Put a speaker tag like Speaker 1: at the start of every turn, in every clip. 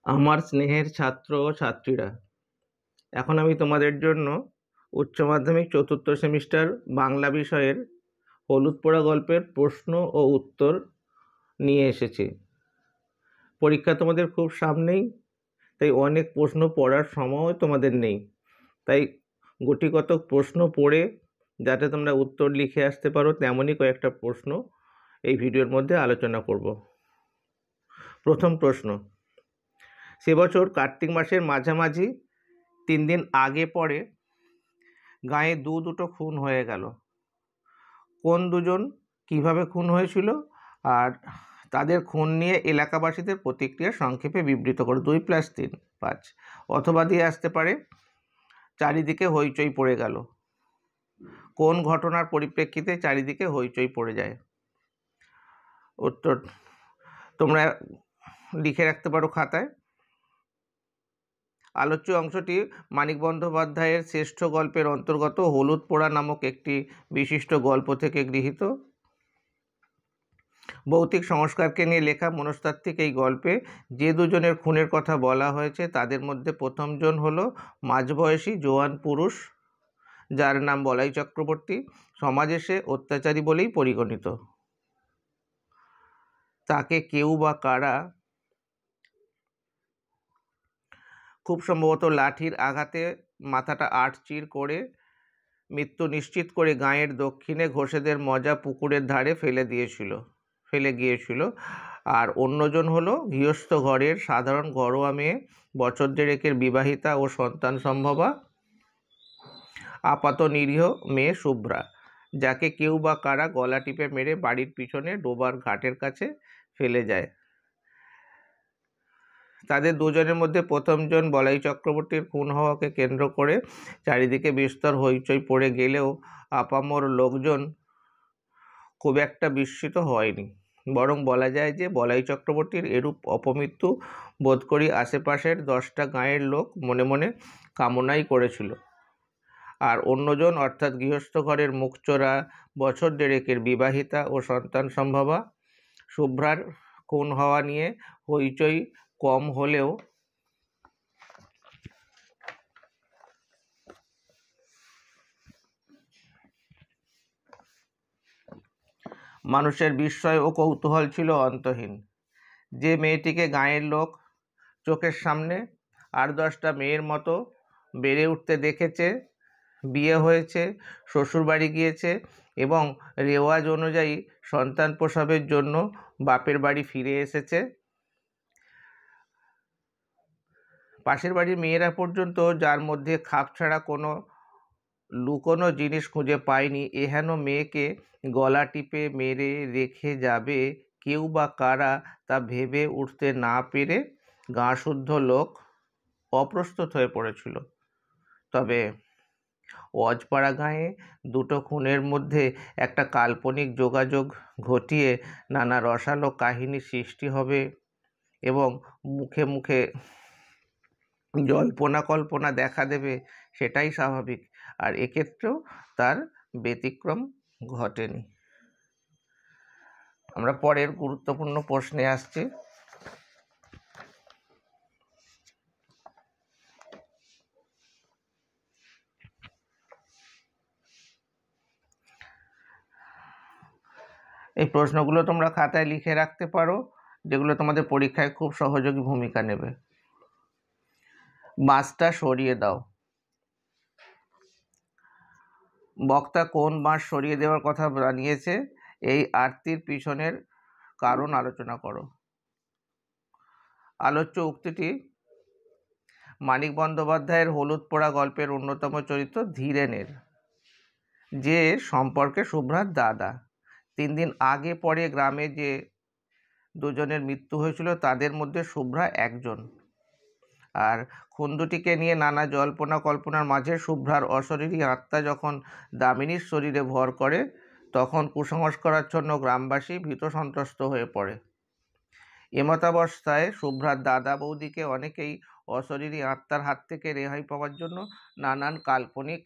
Speaker 1: আমার স্নেহের ছাত্র ও ছাত্রীরা, এখন আমি তোমাদের জন্য উচ্চ মাধ্যমিক চতুর্থ সেমিস্টার বাংলা বিষয়ের হলুদ পোড়া গল্পের প্রশ্ন ও উত্তর নিয়ে এসেছি। পরীক্ষা তোমাদের খুব সামনেই, তাই অনেক প্রশ্ন পড়ার সময়ও তোমাদের নেই। তাই গুটিকত প্রশ্ন পড়ে যাতে তোমরা উত্তর লিখে আসতে পারো তেমনই কয়েকটা প্রশ্ন এই ভিডিওর মধ্যে আলোচনা করব। প্রথম প্রশ্ন, সে বছর কার্তিক মাসের মাঝামাঝি 3 দিন আগে পরে গায়ে দুটো খুন হয়ে গেল। কোন দুজন, কিভাবে খুন হয়েছিল, আর তাদের খুন নিয়ে এলাকাবাসীদের প্রতিক্রিয়া সংক্ষেপে বিবৃত করো। 2+3 5। অথবা দিয়ে আসতে পারে চারিদিকে হইচই পড়ে গেল। কোন ঘটনার পরিপ্রেক্ষিতে চারিদিকে হইচই পড়ে যায়? উত্তর তোমরা লিখে রাখতে পারো খাতায়। আলোচ্য অংশটি মানিক বন্দ্যোপাধ্যায়ের শ্রেষ্ঠ গল্পের অন্তর্গত হলুদ পোড়া নামক একটি বিশিষ্ট গল্প থেকে গৃহীত। ভৌতিক সংস্কারকে নিয়ে লেখা মনস্তাত্ত্বিক এই গল্পে যে দুজনের খুনের কথা বলা হয়েছে তাদের মধ্যে প্রথমজন হলো মাঝবয়সী জোয়ান পুরুষ, যার নাম বলাই চক্রবর্তী। সমাজে সে অত্যাচারী বলেই পরিগণিত। তাকে কেউ বা কারা খুব সম্ভবত লাঠির আঘাতে মাথাটা আটচির করে মৃত্যু নিশ্চিত করে গাঁয়ের দক্ষিণে ঘোষেদের মজা পুকুরের ধারে ফেলে গিয়েছিল। আর অন্যজন হলো গৃহস্থ ঘরের সাধারণ ঘরোয়া মেয়ে, বছর দেড়েকের বিবাহিতা ও সন্তান সম্ভবা আপাত নিরীহ মেয়ে শুভ্রা, যাকে কেউ বা কারা গলা টিপে মেরে বাড়ির পিছনে ডোবার ঘাটের কাছে ফেলে যায়। তাদের দুজনের মধ্যে প্রথমজন বলাই চক্রবর্তীর খুন হওয়াকে কেন্দ্র করে চারিদিকে বিস্তর হইচই পড়ে গেলেও আপামর লোকজন খুব একটা বিস্মিত হয়নি। বরং বলা যায় যে বলাই চক্রবর্তীর এরূপ অপমৃত্যু বোধ করি আশেপাশের 10টা গাঁয়ের লোক মনে মনে কামনাই করেছিল। আর অন্যজন অর্থাৎ গৃহস্থ ঘরের মুখচোরা বছর দেড়েকের বিবাহিতা ও সন্তান সম্ভবা শুভ্রার খুন হওয়া নিয়ে হইচই কম হলেও মানুষের বিস্ময় ও কৌতূহল ছিল অন্তহীন। যে মেয়েটিকে গাঁয়ের লোক চোখের সামনে 8-10টা মেয়ের মতো বেড়ে উঠতে দেখেছে, বিয়ে হয়েছে, শ্বশুরবাড়ি গিয়েছে এবং রেওয়াজ অনুযায়ী সন্তান প্রসবের জন্য বাপের বাড়ি ফিরে এসেছে, পাশের বাড়ির মেয়েরা পর্যন্ত যার মধ্যে খাপছাড়া কোনো লুকোনো জিনিস খুঁজে পায়নি, এহেন মেয়েকে গলা টিপে মেরে রেখে যাবে কেউ বা কারা তা ভেবে উঠতে না পেরে গাঁশুদ্ধ লোক অপ্রস্তুত হয়ে পড়েছিল। তবে অজপাড়া গাঁয়ে দুটো খুনের মধ্যে একটা কাল্পনিক যোগাযোগ ঘটিয়ে নানা রসালো কাহিনী সৃষ্টি হবে এবং মুখে মুখে জল্পনা কল্পনা দেখা দেবে, সেটাই স্বাভাবিক। আর এক্ষেত্রেও তার ব্যতিক্রম ঘটেনি। আমরা পরের গুরুত্বপূর্ণ প্রশ্নে আসছি। এই প্রশ্নগুলো তোমরা খাতায় লিখে রাখতে পারো, যেগুলো তোমাদের পরীক্ষায় খুব সহযোগী ভূমিকা নেবে। বাঁশটা সরিয়ে দাও। বক্তা কোন বাঁশ সরিয়ে দেওয়ার কথা জানিয়েছে? এই আরতির পিছনের কারণ আলোচনা করো। আলোচ্য উক্তিটি মানিক বন্দ্যোপাধ্যায়ের হলুদ পোড়া গল্পের অন্যতম চরিত্র ধীরেনের, যে সম্পর্কে শুভ্রার দাদা। 3 দিন আগে পরে গ্রামে যে দুজনের মৃত্যু হয়েছিল তাদের মধ্যে শুভ্রা একজন। আর খুন দুটিকে নিয়ে নানা জল্পনা কল্পনার মাঝে শুভ্রার অশরীরী আত্মা যখন দামিনীর শরীরে ভর করে, তখন কুসংস্কারাচ্ছন্ন গ্রামবাসী ভীত সন্ত্রস্ত হয়ে পড়ে। এমতাবস্থায় শুভ্রার দাদা বৌদিকে অনেকেই অশরীরী আত্মার হাত থেকে রেহাই পাওয়ার জন্য নানান কাল্পনিক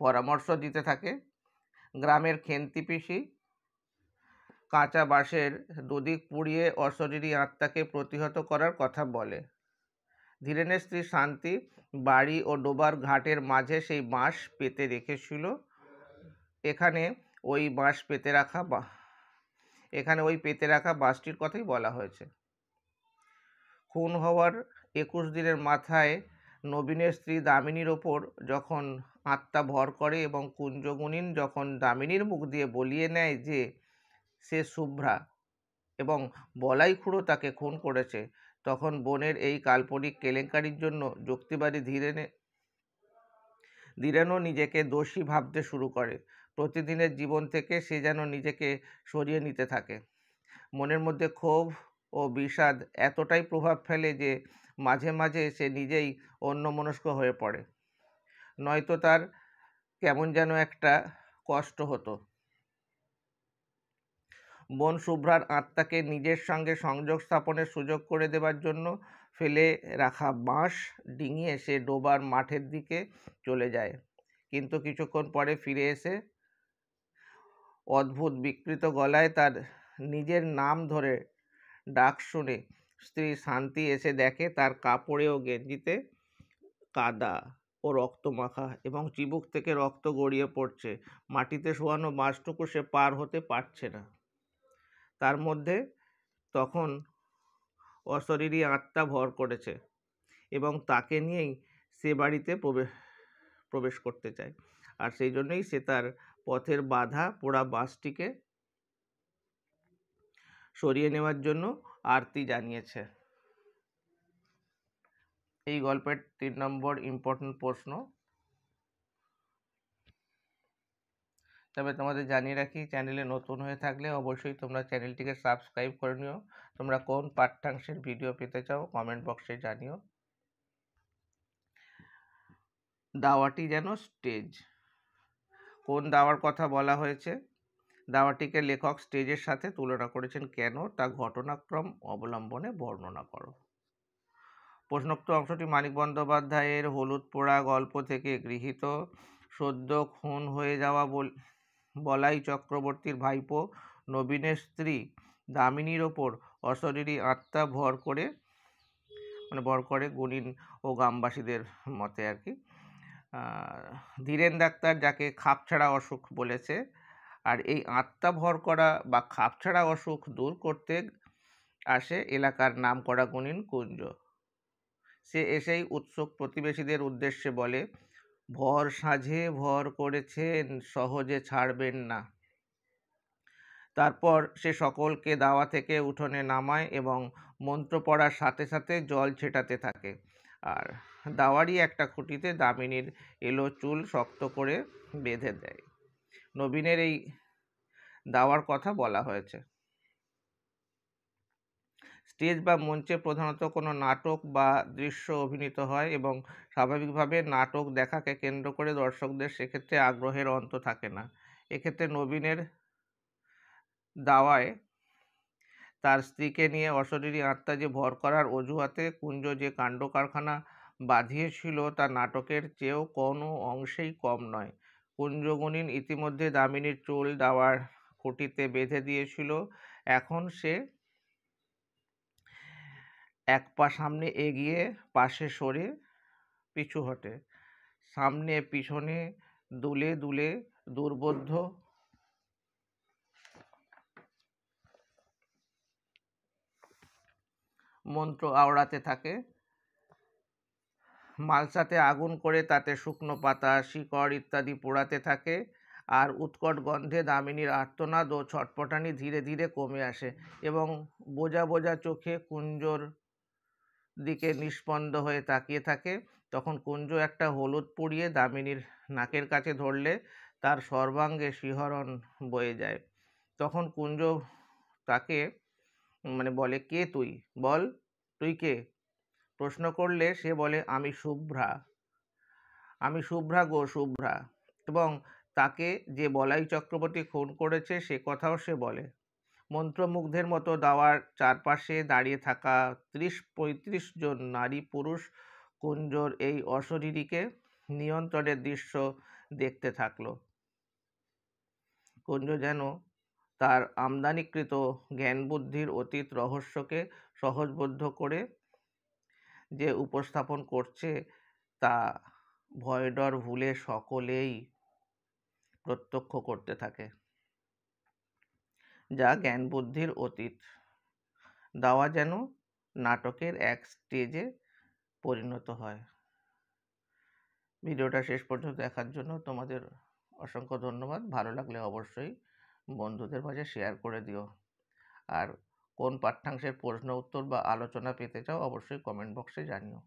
Speaker 1: পরামর্শ দিতে থাকে। গ্রামের খেন্তি পিসি কাঁচা বাঁশের দুদিক পুড়িয়ে অশরীরী আত্মাকে প্রতিহত করার কথা বলে। ধীরেনের স্ত্রী শান্তি বাড়ি ও ডোবার ঘাটের মাঝে সেই বাঁশ পেতে রেখেছিল। এখানে ওই পেতে রাখা বাঁশটির কথাই বলা হয়েছে। খুন হওয়ার 21 দিনের মাথায় নবীনের স্ত্রী দামিনীর ওপর যখন আত্মা ভর করে এবং কুঞ্জগুণিন যখন দামিনীর মুখ দিয়ে বলিয়ে নেয় যে সে শুভ্রা এবং বলাই খুড়ো তাকে খুন করেছে, তখন বোনের এই কাল্পনিক কেলেঙ্কারির জন্য যুক্তিবাদী ধীরেনও নিজেকে দোষী ভাবতে শুরু করে। প্রতিদিনের জীবন থেকে সে যেন নিজেকে সরিয়ে নিতে থাকে। মনের মধ্যে ক্ষোভ ও বিষাদ এতটাই প্রভাব ফেলে যে মাঝে মাঝে সে নিজেই অন্যমনস্ক হয়ে পড়ে, নয়তো তার কেমন যেন একটা কষ্ট হতো। বোন শুভ্রার আত্মাকে নিজের সঙ্গে সংযোগ স্থাপনের সুযোগ করে দেবার জন্য ফেলে রাখা বাঁশ ডিঙিয়ে সে ডোবার মাঠের দিকে চলে যায়, কিন্তু কিছুক্ষণ পরে ফিরে এসে অদ্ভুত বিকৃত গলায় তার নিজের নাম ধরে ডাক শুনে স্ত্রী শান্তি এসে দেখে তার কাপড়ে ও গেঞ্জিতে কাদা ও রক্ত মাখা এবং চিবুক থেকে রক্ত গড়িয়ে পড়ছে। মাটিতে শোয়ানো বাঁশটুকু সে পার হতে পারছে না। তার মধ্যে তখন অশরীরী আত্মা ভর করেছে এবং তাকে নিয়েই সে বাড়িতে প্রবেশ করতে চায়, আর সেই জন্যই সে তার পথের বাধা পোড়া বাঁশটিকে সরিয়ে নেওয়ার জন্য আরতি জানিয়েছে। এই গল্পের 3 নম্বর ইম্পর্টেন্ট প্রশ্ন। তবে তোমাদের জানিয়ে রাখি, চ্যানেলে নতুন হয়ে থাকলে অবশ্যই তোমরা চ্যানেলটিকে সাবস্ক্রাইব করে নিও। তোমরা কোন পাঠ্যাংশের ভিডিও পেতে চাও কমেন্ট বক্সে জানিও। দাওয়াটি যেন স্টেজ। কোন দাওয়ার কথা বলা হয়েছে? দাওয়াটিকে লেখক স্টেজের সাথে তুলনা করেছেন কেন, তা ঘটনাক্রম অবলম্বনে বর্ণনা করো। প্রশ্নোক্ত অংশটি মানিক বন্দ্যোপাধ্যায়ের হলুদ পোড়া গল্প থেকে গৃহীত। সদ্য খুন হয়ে যাওয়া বলাই চক্রবর্তীর ভাইপো নবীনের স্ত্রী দামিনীর ওপর অশরীরী আত্মা ভর করে গুণিন ও গ্রামবাসীদের মতে আর কি। ধীরেন ডাক্তার যাকে খাপছাড়া অসুখ বলেছে, আর এই আত্মা ভর করা বা খাপছাড়া অসুখ দূর করতে আসে এলাকার নাম করা গুণিন কুঞ্জ। সে এসেই উৎসুক প্রতিবেশীদের উদ্দেশ্যে বলে, ভর সাঁঝে ভর করেছেন, সহজে ছাড়বেন না। তারপর সে সকলকে দাওয়া থেকে উঠোনে নামায় এবং মন্ত্র পড়ার সাথে সাথে জল ছেটাতে থাকে, আর দাওয়ারই একটা খুঁটিতে দামিনীর এলো চুল শক্ত করে বেঁধে দেয়। নবীনের এই দাওয়ার কথা বলা হয়েছে। স্টেজ বা মঞ্চে প্রধানত কোনো নাটক বা দৃশ্য অভিনীত হয় এবং স্বাভাবিকভাবে নাটক দেখাকে কেন্দ্র করে দর্শকদের সেক্ষেত্রে আগ্রহের অন্ত থাকে না। এক্ষেত্রে নবীনের দাওয়ায় তার স্ত্রীকে নিয়ে অশরীরী আত্মা যে ভর করার অজুহাতে কুঞ্জ যে কাণ্ড কারখানা বাঁধিয়েছিল তা নাটকের চেয়েও কোনো অংশেই কম নয়। কুঞ্জগুণিন ইতিমধ্যে দামিনীর চুল দাওয়ার খুঁটিতে বেঁধে দিয়েছিল। এখন সে এক পা সামনে এগিয়ে পাশে সরে পিছু হটে, সামনে পিছনে দুলে দুলে দুর্বোধ্য মন্ত্র আওড়াতে থাকে। মালসাতে আগুন করে তাতে শুকনো পাতা শিকড় ইত্যাদি পোড়াতে থাকে, আর উৎকট গন্ধে দামিনীর আর্তনাদ ও ছটপটানি ধীরে ধীরে কমে আসে এবং বোঝা বোঝা চোখে কুঞ্জর দিকে নিস্পন্দ হয়ে তাকিয়ে থাকে। তখন কুঞ্জ একটা হলুদ পুড়িয়ে দামিনীর নাকের কাছে ধরলে তার সর্বাঙ্গে শিহরণ বয়ে যায়। তখন কুঞ্জ তাকে বলে, কে তুই? বল, তুই কে? প্রশ্ন করলে সে বলে, আমি শুভ্রা গো, শুভ্রা। এবং তাকে যে বলাই চক্রবর্তী খুন করেছে সে কথাও সে বলে। মন্ত্রমুগ্ধের মতো দাওয়ার চারপাশে দাঁড়িয়ে থাকা 30-35 জন নারী পুরুষ কুঞ্জর এই অশরীরীকে নিয়ন্ত্রণের দৃশ্য দেখতে থাকলো। কুঞ্জ যেন তার আমদানিকৃত জ্ঞান বুদ্ধির অতীত রহস্যকে সহজবোধ্য করে যে উপস্থাপন করছে তা ভয় ডর ভুলে সকলেই প্রত্যক্ষ করতে থাকে। যা জ্ঞান বুদ্ধির অতীত দেওয়া যেন নাটকের এক স্টেজে পরিণত হয়। ভিডিওটা শেষ পর্যন্ত দেখার জন্য তোমাদের অসংখ্য ধন্যবাদ। ভালো লাগলে অবশ্যই বন্ধুদের মাঝে শেয়ার করে দিও। আর কোন পাঠ্যাংশের প্রশ্ন উত্তর বা আলোচনা পেতে চাও অবশ্যই কমেন্ট বক্সে জানিও।